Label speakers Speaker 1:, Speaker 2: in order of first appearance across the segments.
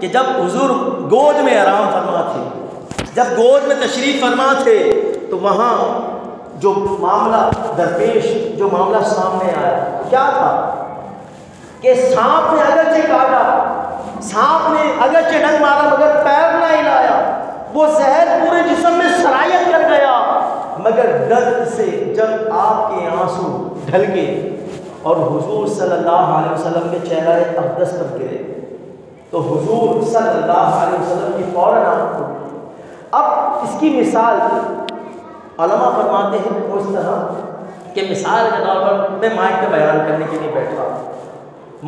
Speaker 1: کہ جب حضور گود میں آرام فرما تھے، جب گود میں تشریف فرما تھے، تو وہاں جو معاملہ درپیش، جو معاملہ سامنے آیا کیا تھا کہ سانپ نے اگرچہ کاٹا، سانپ نے اگرچہ ڈنگ مارا مگر پیر نہ ہلایا، وہ زہر پورے جسم میں سرایت کر گیا، مگر درد سے جب آپ کے آنسو ڈھل گئے اور حضور صلی اللہ علیہ وسلم کے چہرہ اقدس پر گرے، تو حضور صلی اللہ علیہ وسلم کی فوراً آنکھ کھلی۔ اب اس کی مثال علماء فرماتے ہیں اس طرح کہ مثال کے طور پر میں مائک پہ بیان کرنے کے لیے بیٹھا،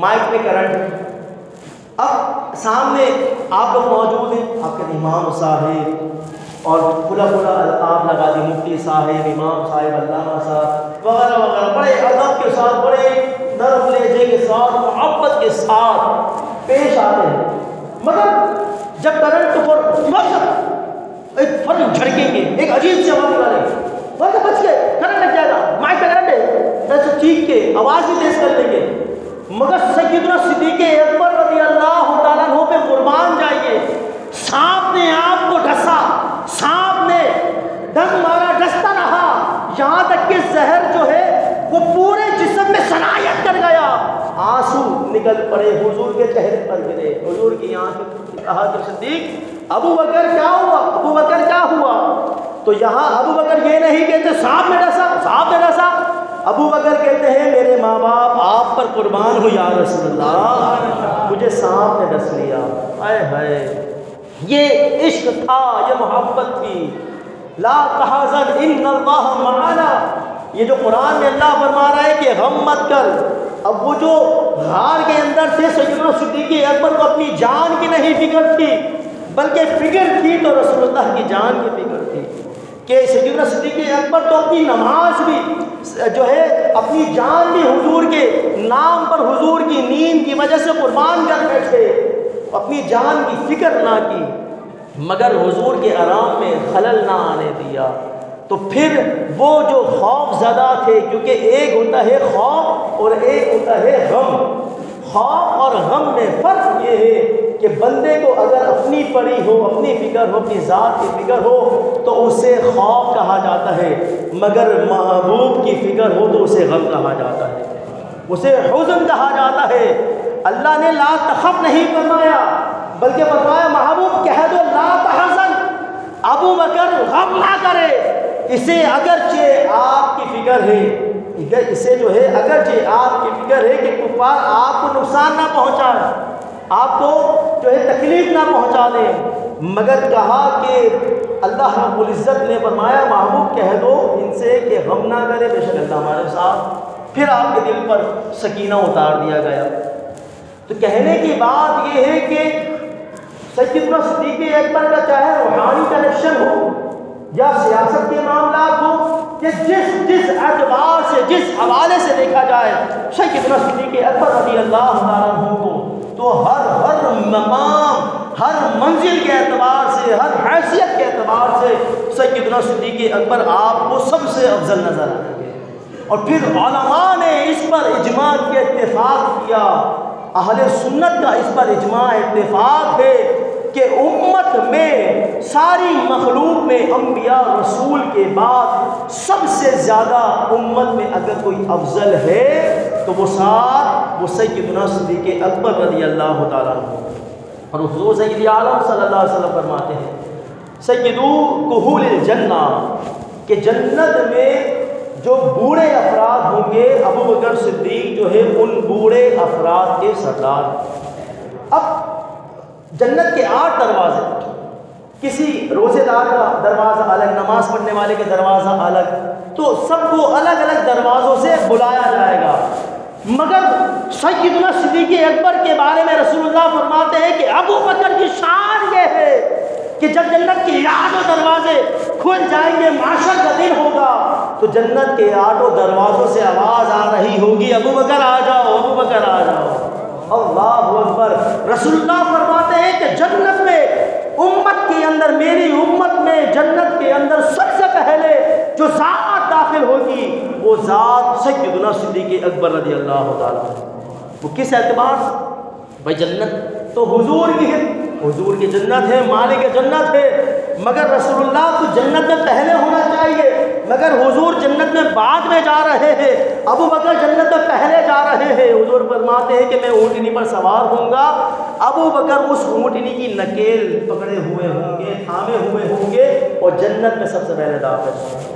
Speaker 1: مائک پہ کرنٹ، اب سامنے آپ لوگ موجود ہیں، آپ کے امام صاحب اور کھلا القاب لگا دی، مفتی صاحب، امام صاحب، علامہ صاحب وغیرہ وغیرہ، بڑے ادب کے ساتھ، بڑے نرم لہجے کے ساتھ، محبت کے ساتھ پیش آتے ہیں، مگر جب کرنٹ پر ایک فن جھڑکیں گے، ایک عجیب سے آواز نکالیں گے، وہاں بچ گئے، کرنٹ لگ جائے گا، مائک پہ کرنٹ ہے، ایسے چیخ کے آواز بھی تیز کر لیں گے، مگر سیدنا صدیق اکبر رضی اللہ تعالیٰ عنہ پہ قربان جائیے، سانپ نے آپ کو ڈسا، سانپ نے ڈنگ مارا، ڈستا رہا، یہاں تک کہ زہر جو ہے وہ پورے جسم میں سرایت کر گیا، آنسو نکل پڑے، حضور کے چہرے پر گرے، حضور کی آنکھ، کہا کہ صدیق ابو بکر کیا ہوا، ابو بکر کیا ہوا؟ تو یہاں ابو بکر یہ نہیں کہتے سانپ نے ڈسا، سانپ نے ڈسا، ابو بکر کہتے ہیں میرے ماں باپ آپ پر قربان ہو یا رسول اللہ، مجھے سانپ نے ڈس لیا، ہائے ہائے، یہ عشق تھا، یہ محبت تھی، لا تحزن ان اللہ معنا، یہ جو قرآن میں اللہ فرما رہا ہے کہ غم مت کر، اب وہ جو غار کے اندر تھے سیدنا صدیق اکبر کو اپنی جان کی نہیں فکر تھی، بلکہ فکر تھی تو رسول اللہ کی جان کی فکر تھی، کہ سیدنا صدیق اکبر تو اپنی نماز بھی جو ہے، اپنی جان بھی حضور کے نام پر، حضور کی نیند کی وجہ سے قربان کر بیٹھے، اپنی جان کی فکر نہ کی، مگر حضور کے آرام میں خلل نہ آنے دیا۔ تو پھر وہ جو خوف زدہ تھے، کیونکہ ایک ہوتا ہے خوف اور ایک ہوتا ہے غم، خوف اور غم میں فرق یہ ہے کہ بندے کو اگر اپنی پڑی ہو، اپنی فکر ہو، اپنی ذات کی فکر ہو تو اسے خوف کہا جاتا ہے، مگر محبوب کی فکر ہو تو اسے غم کہا جاتا ہے، اسے حزن کہا جاتا ہے۔ اللہ نے لا تخف نہیں فرمایا، بلکہ فرمایا محبوب کہہ دو لا تحزن، ابو بکر غم نہ کرے، اسے اگرچہ آپ کی فکر ہے، اسے جو ہے اگرچہ آپ کی فکر ہے کہ کفار آپ کو نقصان نہ پہنچائے، آپ کو جو ہے تکلیف نہ پہنچا دیں، مگر کہا کہ اللہ رب العزت نے فرمایا محبوب کہہ دو ان سے کہ غم نہ کرے، بے شک اللہ ہمارے ساتھ، پھر آپ کے دل پر سکینہ اتار دیا گیا۔ تو کہنے کی بات یہ ہے کہ سیدنا صدیق اکبر کا چاہے روحانی کنیکشن ہو یا سیاست کے معاملات ہو، کہ جس اعتبار سے، جس حوالے سے دیکھا جائے سیدنا صدیق اکبر رضی اللہ تعالیٰ عنہ کو تو ہر مقام، ہر منزل کے اعتبار سے، ہر حیثیت کے اعتبار سے سیدنا صدیق اکبر آپ کو سب سے افضل نظر آئیں گے۔ اور پھر علماء نے اس پر اجماع کے اتفاق کیا، اہل سنت کا اس پر اجماع اتفاق ہے کہ امت میں، ساری مخلوق میں انبیاء رسول کے بعد سب سے زیادہ امت میں اگر کوئی افضل ہے تو وہ سیدنا صدیق اکبر رضی اللہ تعالیٰ عنہ۔ اور حضور سید عالم صلی اللہ علیہ وسلم فرماتے ہیں سیدو کہول الجنہ، کہ جنت میں جو بوڑھے افراد ہوں گے ابو بکر صدیق جو ہے ان بوڑھے افراد کے سردار۔ اب جنت کے 8 دروازے، کسی روزے دار کا دروازہ الگ، نماز پڑھنے والے کا دروازہ الگ، تو سب کو الگ الگ دروازوں سے بلایا جائے گا، مگر سیدنا صدیق اکبر کے بارے میں رسول اللہ فرماتے ہیں کہ ابو بکر کی شان یہ ہے کہ جب جنت کے 8 دروازے کھل جائیں گے، معاشر کا دن ہوگا، تو جنت کے 8 دروازوں سے آواز آ رہی ہوگی ابو بکر آ جاؤ، ابو بکر آ جاؤ، اللہ اکبر۔ رسول اللہ فرماتے ہیں کہ جنت میں، امت کے اندر، میری امت میں جنت کے اندر سب سے پہلے جو ذات داخل ہوگی وہ ذات سیدنا صدیق اکبر رضی اللہ تعالیٰ عنہ۔ وہ کس اعتبار سے؟ بھائی جنت تو حضور کی ہے، حضور کی جنت ہے، مالک جنت ہے، مگر رسول اللہ تو جنت میں پہلے ہونا چاہیے، مگر حضور جنت میں بعد میں جا رہے ہیں، ابو بکر جنت میں پہلے جا رہے ہیں۔ حضور فرماتے ہیں کہ میں اونٹنی پر سوار ہوں گا، ابو بکر اس اونٹنی کی نکیل پکڑے ہوئے ہوں گے، تھامے ہوئے ہوں گے، اور جنت میں سب سے پہلے داخل ہوں گے۔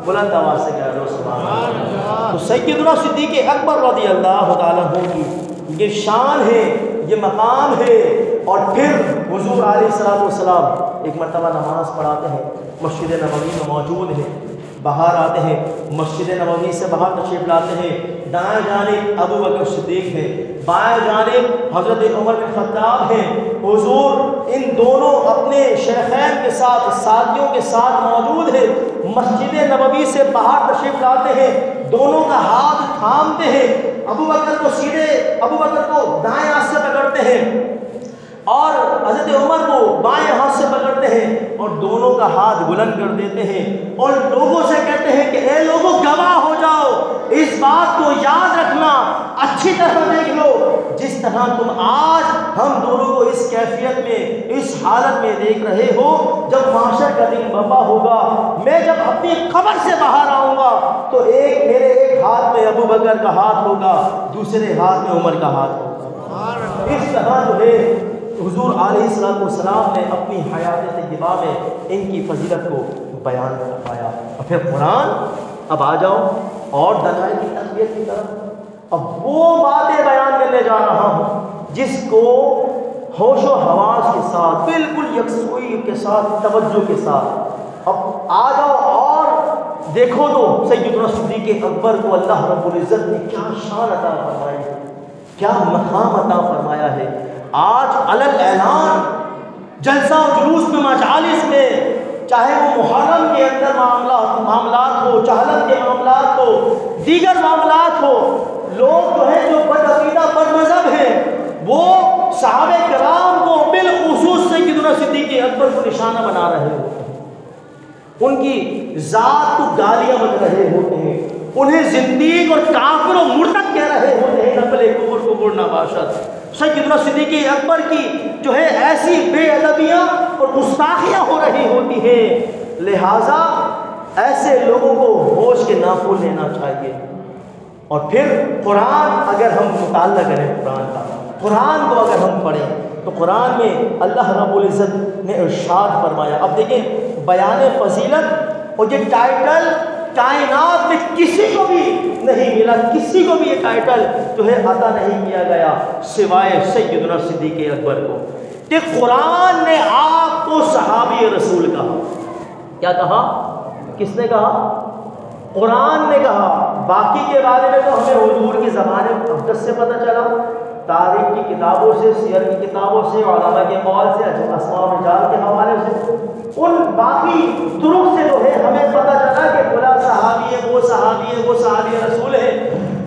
Speaker 1: بلند آواز سے کہہ دو سبحان اللہ۔ تو سیدنا صدیق اکبر رضی اللہ تعالیٰ عنہ کی یہ شان ہے، یہ مقام ہے۔ اور پھر حضور علیہ السلام ایک مرتبہ نماز پڑھاتے ہیں، مسجد نبوی میں موجود ہیں، باہر آتے ہیں، مسجد نبوی سے باہر تشریف لاتے ہیں، دائیں جانب ابو بکر صدیق ہیں، بائیں جانب حضرت عمر بن خطاب ہیں۔ حضور ان دونوں اپنے شیخین کے ساتھ، ساتھیوں کے ساتھ موجود ہیں، مسجد نبوی سے باہر تشریف لاتے ہیں، دونوں کا ہاتھ تھامتے ہیں، ابو بکر کو دائیں ہاتھ سے پکڑتے ہیں اور حضرت عمر کو بائیں ہاتھ سے پکڑتے ہیں، اور دونوں کا ہاتھ بلند کر دیتے ہیں اور لوگوں سے کہتے ہیں کہ اے لوگوں گواہ ہو جاؤ، اس بات کو یاد رکھنا، اچھی طرح دیکھ لو، جس طرح تم آج ہم دونوں کو اس کیفیت میں، اس حالت میں دیکھ رہے ہو، جب معاشر کا دن برپا ہوگا، میں جب اپنی قبر سے باہر آؤں گا تو میرے ایک ہاتھ میں ابو بکر کا ہاتھ ہوگا، دوسرے ہاتھ میں عمر کا ہاتھ ہوگا۔ اس طرح جو ہے حضور علیہ السلام نے اپنی حیات طیبہ میں ان کی فضیلت کو بیان فرمایا۔ اور پھر قرآن، اب آ جاؤ اور دلائل کی تقویت کی طرف، اب وہ باتیں بیان کرنے جا رہا ہوں جس کو ہوش و حواس کے ساتھ، بالکل یکسوئی کے ساتھ، توجہ کے ساتھ اب آ جاؤ اور دیکھو تو سیدنا صدیق اکبر کو اللہ رب العزت نے کیا شان عطا فرمائی ہے، کیا مقام عطا فرمایا ہے۔ آج علل اعلان جلسہ و جلوس میں، مجالس میں، چاہے وہ محرم کے اندر معاملات ہو، چہلم کے معاملات ہو، دیگر معاملات ہو، لوگ جو ہیں جو بدعقیدہ بد مذہب ہیں، وہ صحابہ کرام کو بالخصوص سیدنا صدیق اکبر کو نشانہ بنا رہے ہوتے ہیں، ان کی ذات کو گالیاں بن رہے ہوتے ہیں، انہیں زندیق اور کافر و مرتد کہہ رہے ہوتے ہیں، نقل کفر نباشد۔ سیدنا صدیق اکبر کی جو ہے ایسی بے ادبیاں اور گستاخیاں ہو رہی ہوتی ہیں، لہٰذا ایسے لوگوں کو ہوش کے ناخن لینا چاہیے۔ اور پھر قرآن اگر ہم مطالعہ کریں، قرآن کو اگر ہم پڑھیں تو قرآن میں اللہ رب العزت نے ارشاد فرمایا۔ اب دیکھیں بیان فضیلت، اور یہ ٹائٹل کائنات میں کسی کو بھی نہیں ملا، کسی کو بھی یہ ٹائٹل جو ہے عطا نہیں کیا گیا سوائے سیدنا صدیق اکبر کو، کہ قرآن نے آپ کو صحابی رسول کہا۔ کیا کہا؟ کس نے کہا؟ قرآن نے کہا۔ باقی کے بارے میں تو ہمیں حضور کی زبان اقدس سے پتہ چلا، تاریخ کی کتابوں سے، سیر کی کتابوں سے، علماء کے قول سے، اسماء و رجال کے حوالے سے، ان باقی طرق سے جو ہے ہمیں پتہ چلا کہ فلاں صحابی ہے، وہ صحابی ہے، وہ صحابی رسول ہے،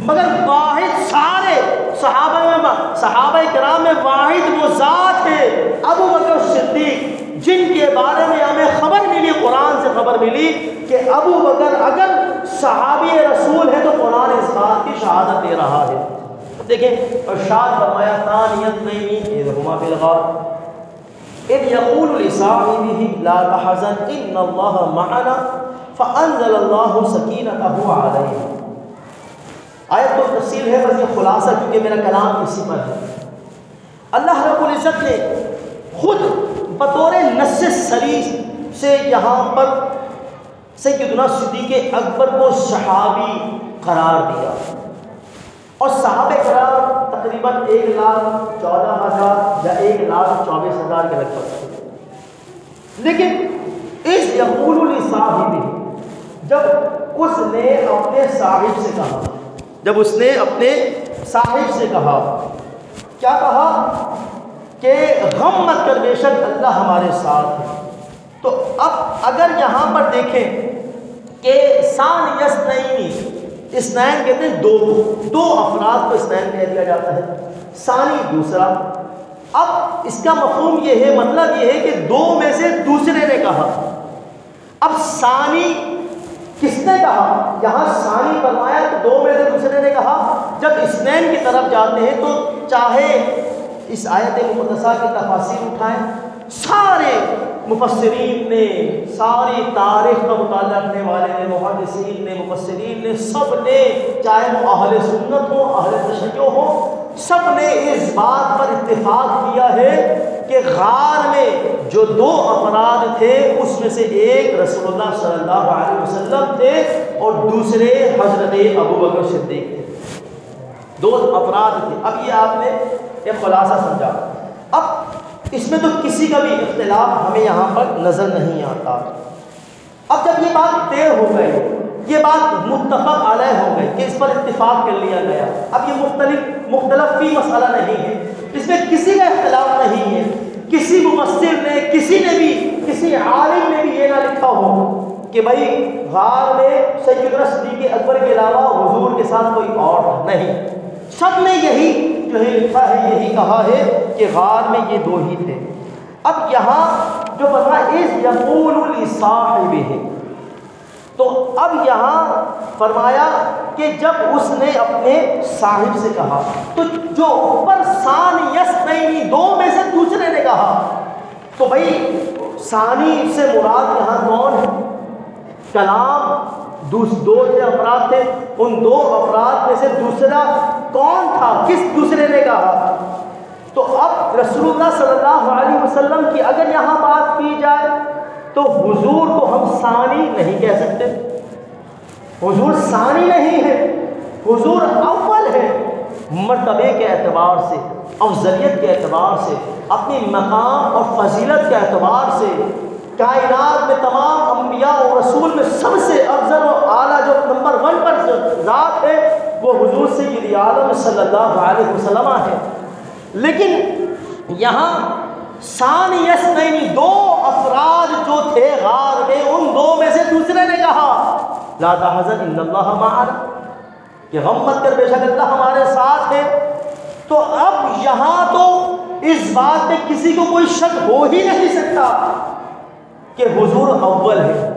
Speaker 1: مگر واحد سارے صحابہ کرام میں واحد وہ ذات ہے ابو بکر صدیق، جن کے بارے میں ہمیں خبر ملی، قرآن سے خبر ملی کہ ابو بکر اگر صحابی رسول ہے تو قرآن اس بات کی شہادت دے رہا ہے۔ دیکھیں ارشاد فرمایا، ثانیت نہیں اذ ہما فی الغار اذ یقول لصاحبہ لا تحزن ان اللہ معنا فانزل اللہ سکینتہ علیہ۔ آیت تو تفصیل ہے، بس یہ خلاصہ کیونکہ میرا کلام اسی پر ہے۔ اللہ رب العزت نے خود بطور نص صریح سے یہاں پر سیدنا صدیق اکبر کو صحابی قرار دیا، اور صحابہ کرام تقریباً 1,14,000 یا 1,24,000 کے لگ بھگ، لیکن اس یقول لصاحبہ، جب اس نے اپنے صاحب سے کہا، جب اس نے اپنے صاحب سے کہا، کیا کہا کہ غم مت کر، بے شک اللہ ہمارے ساتھ ہے۔ تو اب اگر یہاں پر دیکھیں کہ ثانی اثنین، اثنین کہتے ہیں دو افراد کو اثنین کہہ دیا جاتا ہے، ثانی دوسرا۔ اب اس کا مفہوم یہ ہے، مطلب یہ ہے کہ دو میں سے دوسرے نے کہا۔ اب ثانی کس نے کہا؟ یہاں ثانی فرمایا تو دو میں سے دوسرے نے کہا۔ جب اثنین کی طرف جاتے ہیں تو چاہے اس آیت مقدسہ کی تفاسیر اٹھائیں، سارے مفسرین نے، ساری تاریخ کا مطالعہ کرنے والے نے، محدثین نے، مفسرین نے، سب نے، چاہے وہ اہل سنت ہو، اہل تشیع ہو، سب نے اس بات پر اتفاق کیا ہے کہ غار میں جو دو افراد تھے اس میں سے ایک رسول اللہ صلی اللہ علیہ وسلم تھے اور دوسرے حضرت ابوبکر صدیق تھے، دو افراد تھے۔ اب یہ آپ نے ایک خلاصہ سمجھا۔ اب اس میں تو کسی کا بھی اختلاف ہمیں یہاں پر نظر نہیں آتا۔ اب جب یہ بات طے ہو گئی، یہ بات متفق علیہ ہو گئی کہ اس پر اتفاق کر لیا گیا، اب یہ مختلف فی مسئلہ نہیں ہے، اس میں کسی کا اختلاف نہیں ہے، کسی مفسر نے، کسی نے بھی، کسی عالم نے بھی یہ نہ لکھا ہو کہ بھائی غار میں سیدنا صدیق اکبر کے علاوہ حضور کے ساتھ کوئی اور نہیں۔ سب نے یہی جو ہے لکھا ہے، یہی کہا ہے کہ غار میں یہ دو ہی تھے۔ اب یہاں جو بتا اس یقول لصاحبہ، تو اب یہاں فرمایا کہ جب اس نے اپنے صاحب سے کہا، تو جو اوپر ثانی یسنین، دو میں سے دوسرے نے کہا، تو بھائی ثانی سے مراد یہاں کون ہے؟ کلام دو جو افراد تھے، ان دو افراد میں سے دوسرا کون تھا؟ کس دوسرے نے کہا؟ تو اب رسول اللہ صلی اللہ علیہ وسلم کی اگر یہاں بات کی جائے تو حضور کو ہم ثانی نہیں کہہ سکتے، حضور ثانی نہیں ہے، حضور اول ہے، مرتبے کے اعتبار سے، افضلیت کے اعتبار سے، اپنی مقام اور فضیلت کے اعتبار سے، کائنات میں تمام انبیاء اور رسول میں سب سے افضل و اعلیٰ جو نمبر 1 پر ذات ہے وہ حضور سید عالم صلی اللہ علیہ وسلم ہے۔ لیکن یہاں ثانی اثنین، دو افراد جو تھے غار میں، ان دو میں سے دوسرے نے کہا لا تحزن ان اللہ معنا، کہ غم مت کر، بے شک اللہ ہمارے ساتھ ہے۔ تو اب یہاں تو اس بات میں کسی کو کوئی شک ہو ہی نہیں سکتا کہ حضور اول ہے،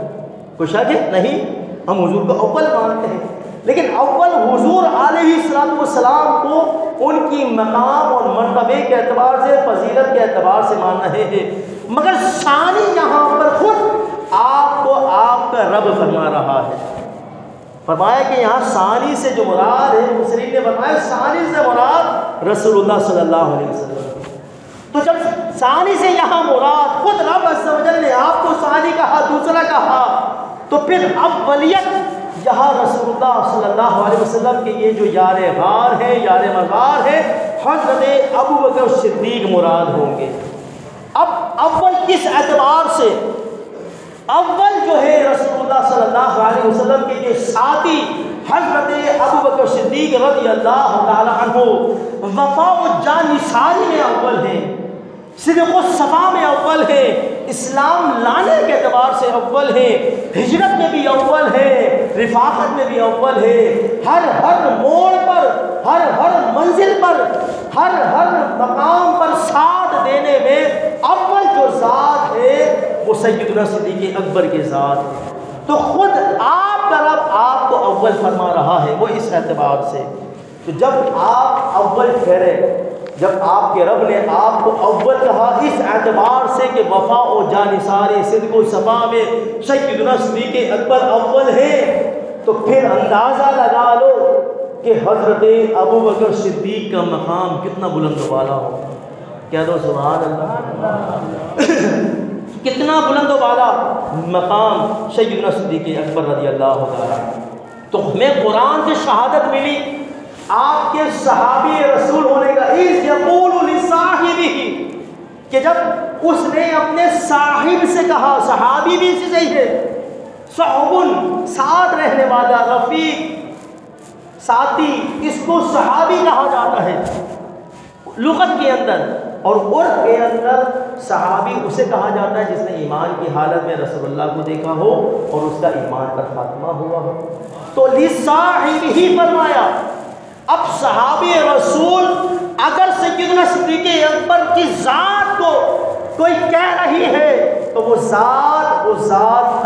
Speaker 1: کوئی شک ہے نہیں، ہم حضور کو اول مانتے ہیں، لیکن اول حضور علیہ السلام کو ان کی مقام اور مرتبے کے اعتبار سے، فضیلت کے اعتبار سے مان رہے ہیں، مگر ثانی یہاں پر خود آپ کو آپ کا رب فرما رہا ہے۔ فرمایا کہ یہاں ثانی سے جو مراد ہے، مفسرین نے فرمایا ثانی سے مراد رسول اللہ صلی اللہ علیہ وسلم۔ تو جب ثانی سے یہاں مراد خود رب عز و جل نے آپ کو ثانی کہا، دوسرا کہا، تو پھر اولیت یہاں رسول اللہ صلی اللہ علیہ وسلم کے یہ جو یار غار ہے، یار مغار ہے، حضرت ابوبکر صدیق مراد ہوں گے۔ اب اول کس اعتبار سے؟ اول جو ہے رسول اللہ صلی اللہ علیہ وسلم کے یہ ساتھی حضرت ابوبکر صدیق رضی اللہ تعالی عنہ وفا و جان نثاری میں اول ہیں، صدق و صفا میں اول ہے، اسلام لانے کے اعتبار سے اول ہے، ہجرت میں بھی اول ہے، رفاقت میں بھی اول ہے، ہر موڑ پر، ہر منزل پر، ہر مقام پر ساتھ دینے میں اول جو ذات ہے وہ سیدنا صدیق اکبر کے ذات ہے۔ تو خود آپ کا رب آپ کو اول فرما رہا ہے، وہ اس اعتبار سے۔ تو جب آپ اول ٹھہرے، جب آپ کے رب نے آپ کو اول کہا اس اعتبار سے کہ وفا و جانثاری، صدق و صفا میں سیدنا صدیق اکبر اول ہے، تو پھر اندازہ لگا لو کہ حضرت ابوبکر صدیق کا مقام کتنا بلند و بالا ہو۔ کہہ دو سبحان اللہ۔ کتنا بلند و بالا مقام سیدنا صدیق اکبر رضی اللہ تعالیٰ۔ تو ہمیں قرآن سے شہادت ملی آپ کے صحابی رسول ہونے کا، اذ یقول لصاحبہ، کہ جب اس نے اپنے صاحب سے کہا، صحابی بھی اسی صحیح ہے، صحب ساتھ رہنے والا، رفیق، ساتھی، اس کو صحابی کہا جاتا ہے لغت کے اندر، اور عرف کے اندر صحابی اسے کہا جاتا ہے جس نے ایمان کی حالت میں رسول اللہ کو دیکھا ہو اور اس کا ایمان پر خاتمہ ہوا ہو۔ تو لصاحبہ ہی فرمایا۔ اب صحابی رسول اگر سیدنا صدیق اکبر کی ذات کو کوئی کہہ رہی ہے تو وہ ذات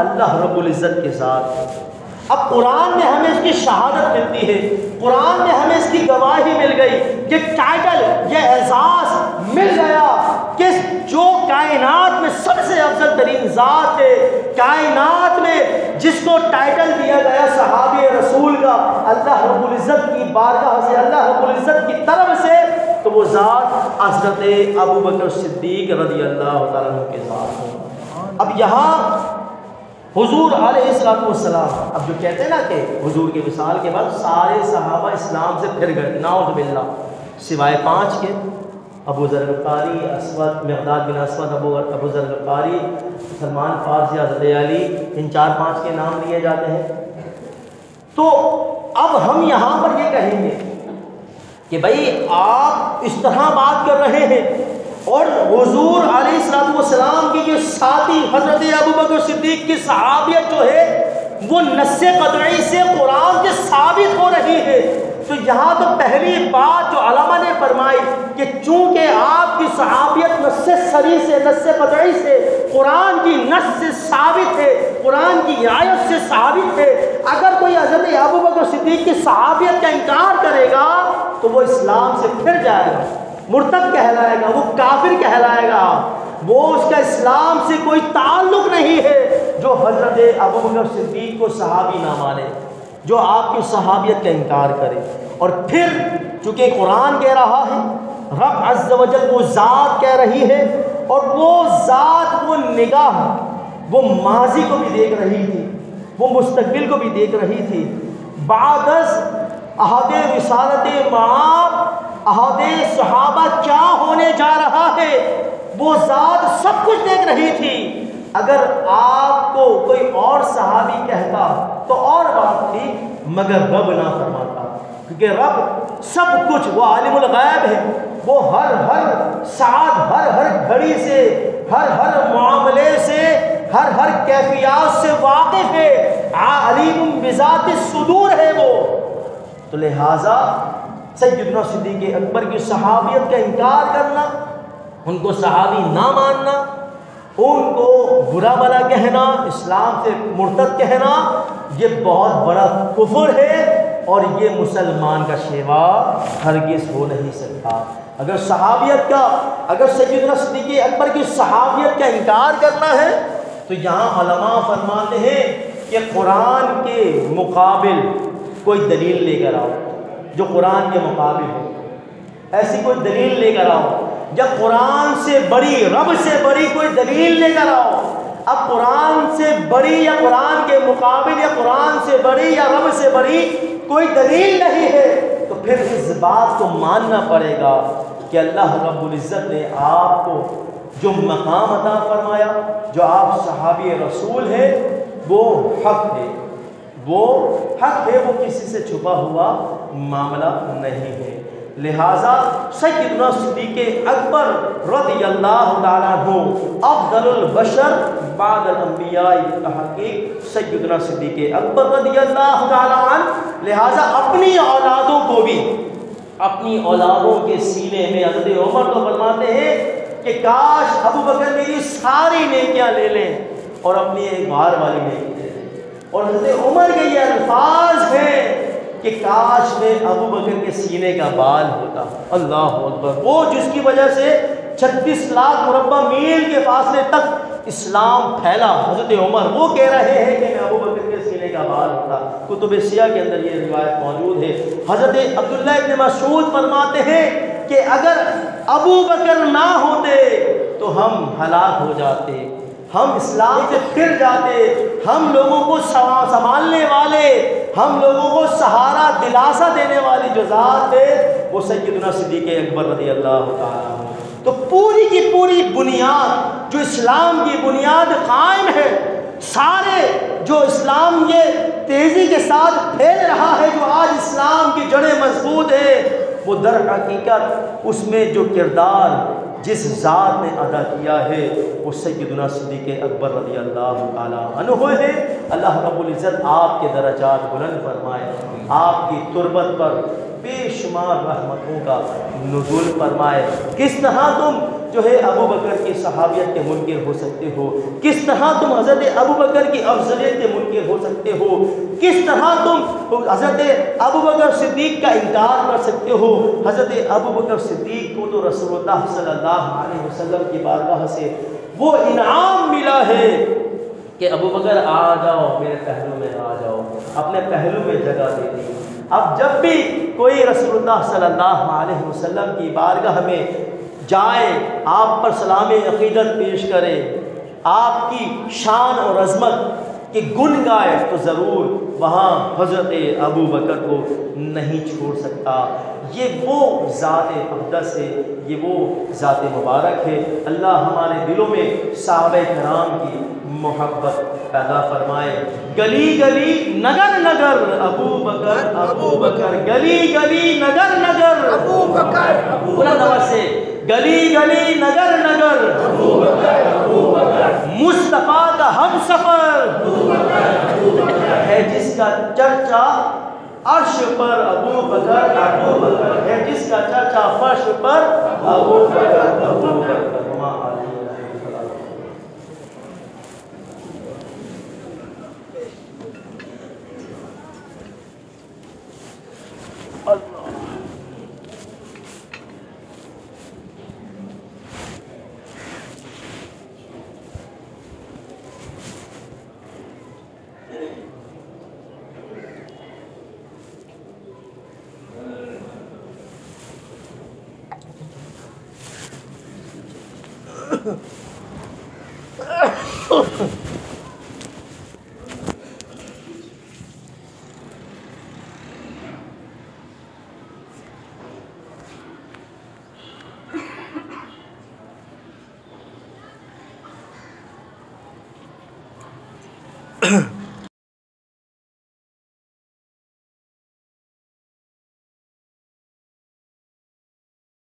Speaker 1: اللہ رب العزت کے ذات ہے۔ اب قرآن میں ہمیں اس کی شہادت ملتی ہے، قرآن میں ہمیں اس کی گواہی مل گئی، یہ ٹائٹل، یہ اعزاز، مل گیا کہ جو کائنات میں سب سے افضل ترین ذات ہے، کائنات میں جس کو ٹائٹل دیا گیا صحابی رسول کا اللہ رب العزت کی بارگاہ سے، اللہ رب العزت کی طرف سے، تو وہ ذات حضرت ابوبکر صدیق رضی اللہ تعالیٰ عنہ کے ذات ہے۔ اب یہاں حضور علیہ السلام، اب جو کہتے ہیں نا کہ حضور کے وصال کے بعد سارے صحابہ اسلام سے پھر گئے، نعوذ باللہ، سوائے 5 کے، ابو ذر غفاری، اسود، مقداد بن اسود، ابو ذر غفاری، سلمان فارسی، حضرت علی، ان 4-5 کے نام لیے جاتے ہیں۔ تو اب ہم یہاں پر یہ کہیں گے کہ بھائی آپ اس طرح بات کر رہے ہیں، اور حضور علیہ السلام کی جو ساتھی حضرت ابوبکر صدیق کی صحابیت جو ہے وہ نص قطعی سے قرآن سے ثابت ہو رہی ہے۔ تو یہاں تو پہلی بات جو علماء نے فرمائی کہ چونکہ آپ کی صحابیت نص صریح سے، نص قطعی سے، قرآن کی نص سے ثابت ہے، قرآن کی آیت سے ثابت ہے، اگر کوئی حضرت ابوبکر صدیق کی صحابیت کا انکار کرے گا تو وہ اسلام سے پھر جائے گا، مرتد کہلائے گا، وہ کافر کہلائے گا، وہ اس کا اسلام سے کوئی تعلق نہیں ہے جو حضرت ابوبکر صدیق کو صحابی نہ مانے، جو آپ کی صحابیت کا انکار کرے۔ اور پھر چونکہ قرآن کہہ رہا ہے، رب عز و جل وہ ذات کہہ رہی ہے، اور وہ ذات، وہ نگاہ، وہ ماضی کو بھی دیکھ رہی تھی، وہ مستقبل کو بھی دیکھ رہی تھی، بعد از عہد رسالت معاب، عہد صحابہ کیا ہونے جا رہا ہے، وہ ذات سب کچھ دیکھ رہی تھی۔ اگر آپ کو کوئی اور صحابی کہتا تو اور بات تھی، مگر رب نہ فرماتا، کیونکہ رب سب کچھ، وہ عالم الغیب ہے، وہ ہر ساعت، ہر گھڑی سے، ہر معاملے سے، ہر کیفیات سے واقف ہے، علیم بذات الصدور ہے وہ۔ تو لہٰذا سیدنا صدیق اکبر کی صحابیت کا انکار کرنا، ان کو صحابی نہ ماننا، ان کو برا بلا کہنا، اسلام سے مرتد کہنا، یہ بہت بڑا کفر ہے، اور یہ مسلمان کا شیوا ہرگز ہو نہیں سکتا۔ اگر صحابیت کا، اگر سیدنا صدیق اکبر کی صحابیت کا انکار کرنا ہے تو یہاں علماء فرماتے ہیں کہ قرآن کے مقابل کوئی دلیل لے کر آؤ، جو قرآن کے مقابل ہو، ایسی کوئی دلیل لے کر آؤ، یا قرآن سے بڑی، رب سے بڑی کوئی دلیل لے کر آؤ۔ اب قرآن سے بڑی یا قرآن کے مقابل یا قرآن سے بڑی یا رب سے بڑی کوئی دلیل نہیں ہے، تو پھر اس بات کو ماننا پڑے گا کہ اللہ رب العزت نے آپ کو جو مقام عطا فرمایا، جو آپ صحابی رسول ہیں، وہ حق ہے، وہ حق ہے، وہ کسی سے چھپا ہوا معاملہ نہیں ہے۔ لہٰذا سیدنا صدیق اکبر رضی اللہ تعالیٰ عنہ افضل البشر بعد الانبیاء، تحقیق سیدنا صدیق اکبر رضی اللہ تعالیٰ عنہ، لہٰذا اپنی اولادوں کو بھی، اپنی اولادوں کے سینے میں حضرت عمر کو فرماتے ہیں کہ کاش ابوبکر میری ساری نیکیاں لے لیں اور اپنی ایک بار والی نیکی لے لیں، اور حضرت عمر کے یہ الفاظ ہیں کہ کاش میں ابوبکر کے سینے کا بال ہوتا۔ اللہ اکبر، وہ جس کی وجہ سے 36 لاکھ مربع میل کے فاصلے تک اسلام پھیلا، حضرت عمر وہ کہہ رہے ہیں کہ میں ابوبکر کے سینے کا بال ہوتا۔ کتب سیاہ کے اندر یہ روایت موجود ہے۔ حضرت عبداللہ ابن مسعود فرماتے ہیں کہ اگر ابوبکر نہ ہوتے تو ہم ہلاک ہو جاتے، ہم اسلام سے پھر جاتے، ہم لوگوں کو سنبھالنے والے، ہم لوگوں کو سہارا دلاسا دینے والی جو ذات ہے وہ سیدنا صدیق اکبر رضی اللہ تعالیٰ عنہ۔ تو پوری کی پوری بنیاد، جو اسلام کی بنیاد قائم ہے، سارے جو اسلام یہ تیزی کے ساتھ پھیل رہا ہے، جو آج اسلام کی جڑیں مضبوط ہے، وہ در حقیقت اس میں جو کردار جس ذات نے ادا کیا ہے وہ سیدنا صدیق اکبر رضی اللہ تعالیٰ عنہ ہے۔ اللہ رب العزت آپ کے درجات بلند فرمائے، آپ کی تربت پر بے شمار رحمتوں کا نزول فرمائے۔ کس طرح تم جو ہے ابو بکر کی صحابیت کے منکر ہو سکتے ہو؟ کس طرح تم حضرت ابو بکر کی افضلیت کے منکر ہو سکتے ہو؟ کس طرح تم حضرت ابو بکر صدیق کا انکار کر سکتے ہو؟ حضرت ابو بکر صدیق کو تو رسول اللہ صلی اللہ علیہ وسلم کی بارگاہ سے وہ انعام ملا ہے کہ ابو بکر آ جاؤ، میرے پہلو میں آ جاؤ، اپنے پہلو میں جگہ دے دی۔ اب جب بھی کوئی رسول اللہ صلی اللہ علیہ وسلم کی بارگاہ میں جائے، آپ پر سلام عقیدت پیش کرے، آپ کی شان اور عظمت کے گن گائے، تو ضرور وہاں حضرت ابو بکر کو نہیں چھوڑ سکتا۔ یہ وہ ذات اقدس ہے، یہ وہ ذات مبارک ہے۔ اللہ ہمارے دلوں میں صحابہ کرام کی محبت پیدا فرمائے۔ گلی گلی نگر نگر ابو بکر ابو بکر، گلی گلی نگر نگر ابو بکر ابو بکر سے، گلی گلی نگر نگر ابو بکر ابو بکر، مصطفیٰ کا ہم سفر ابو بکر ہے جس کا چرچا عرش پر ابو بکر ابو بکر ہے جس کا چرچا فرش پر ابو بکر ابو بکر۔